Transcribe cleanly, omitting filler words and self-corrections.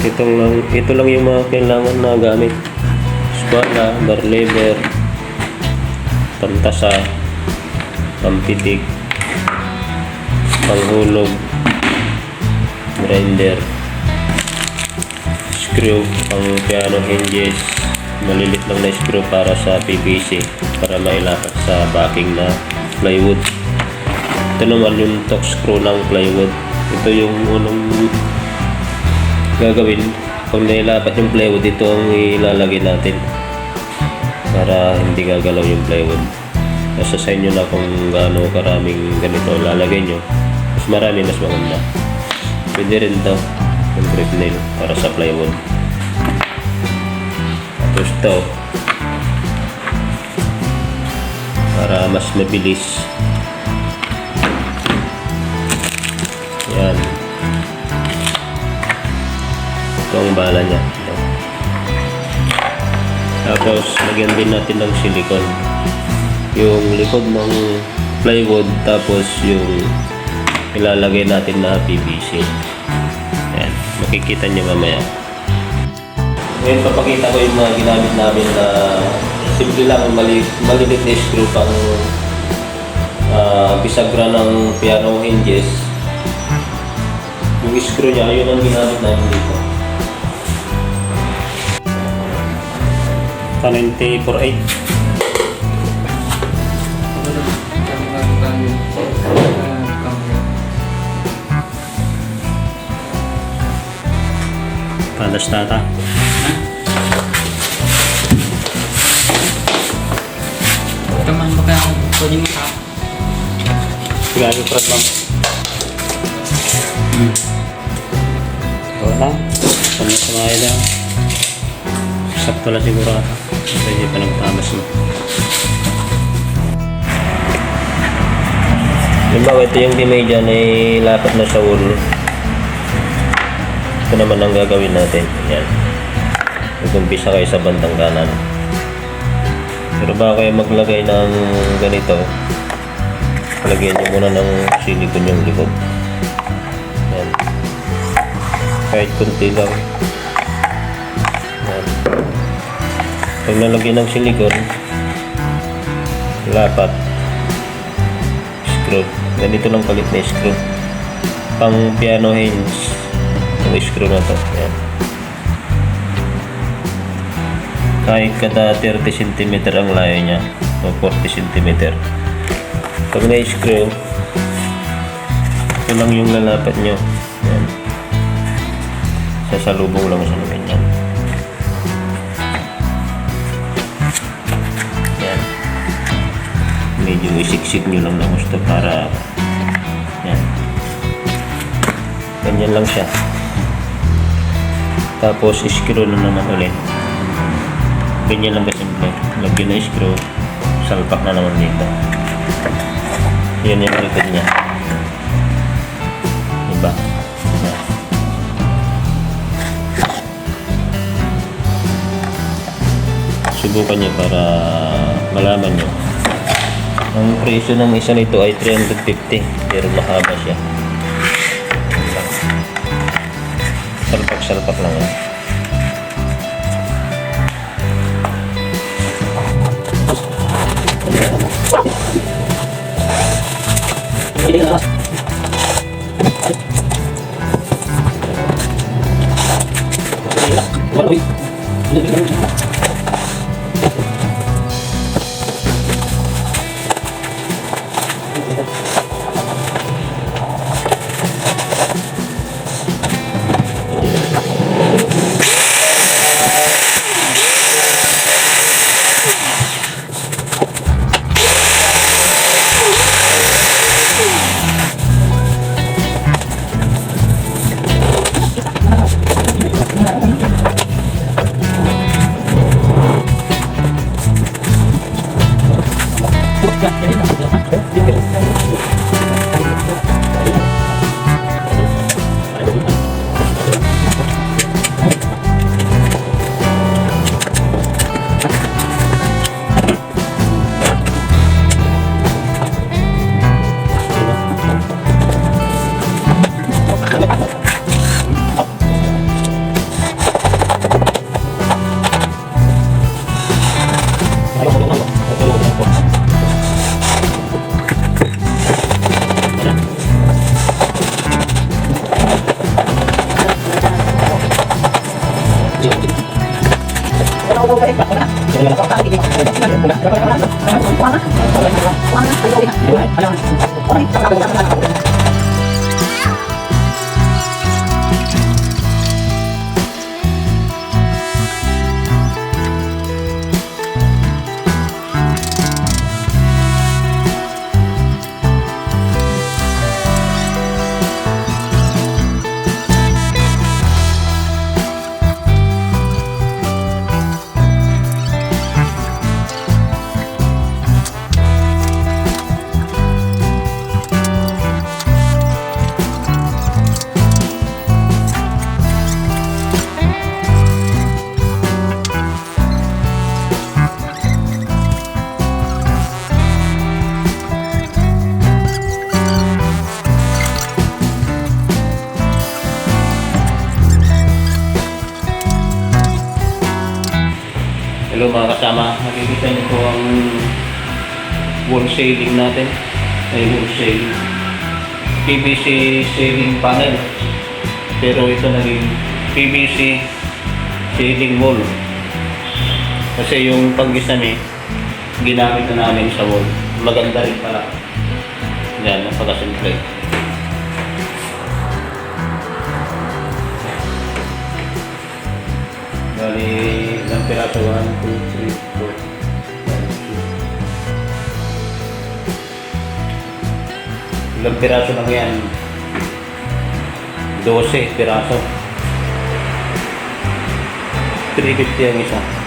Ito lang yung mga kailangan na gamit. Spala, bar lever, pantasa, pampitik, panghulog, grinder, screw, pang piano hinges, malilit lang na screw para sa PVC para mailapat sa backing na plywood. Ito naman yung torque screw ng plywood. Ito yung unang gagawin pag nailapat yung plywood. Ito ang ilalagay natin para hindi gagalaw yung plywood. Nasa sa inyo na kung gaano karaming ganito lalagay nyo. Mas marami mas maganda. Pwede rin daw yung grip nail para sa plywood. Tapos ito para mas mabilis. Yan. Ito ang bala niya. Ito. Tapos lagyan din natin ng silicone yung likod ng plywood, tapos yung ilalagay natin na PVC. Yan. Makikita niyo mamaya. Ngayon papakita ko yung mga ginamit namin na simple lang, malilit na screw pang bisagra ng piano hinges. Yung screw niya, yun ang ginamit namin dito. 2048. Padas tata. Teman baka pwede mo sa Gano'y prat lang. Ito lang. Pangit lang. Sakto lang siguro ata. Hindi pa nagtamas mo. Halimbawa, ito yung dimay dyan ay lapat na sa wall. Ito naman ang gagawin natin. Yan. Mag-umpisa kayo sa bandang kanan. Pero bago kayo maglagay ng ganito, lagyan nyo muna ng silicone yung likod. Yan. Kahit kunti lang. Yan. Pag nalagyan ng silicone, lapat, screw. Ganito lang kalit na screw. Pang piano hinge. Yung screw na to. Yan. Kahit kada 30 cm ang layo niya o 40 cm. Pag na-screw, ito lang yung lalapat nyo. Yan. Sasalubong lang sa ganyan. Yan. Medyo isiksik nyo lang na gusto para yan. Ganyan lang siya. Tapos screw na naman ulit. Ganyan lang kasimple. Lagyan na screw, salpak na naman dito. Yan yung likod niya. Diba? Yan. Subukan nyo para malaman nyo. Ang presyo ng isa nito ay 350, pero mahaba siya. Salpak-salpak lang yan. Hello mga kasama, nakikita niyo po ang wall ceiling natin. Ay wall ceiling. PVC ceiling panel. Pero ito naging PVC ceiling wall. Kasi yung panggisami, ginamit na namin sa wall. Maganda rin pala. Yan, napakasimple. Bali, ilang piraso? 1, 2, 3, 4, 5, 6. Ilang piraso lang yan? 12 piraso. 350 ang isa.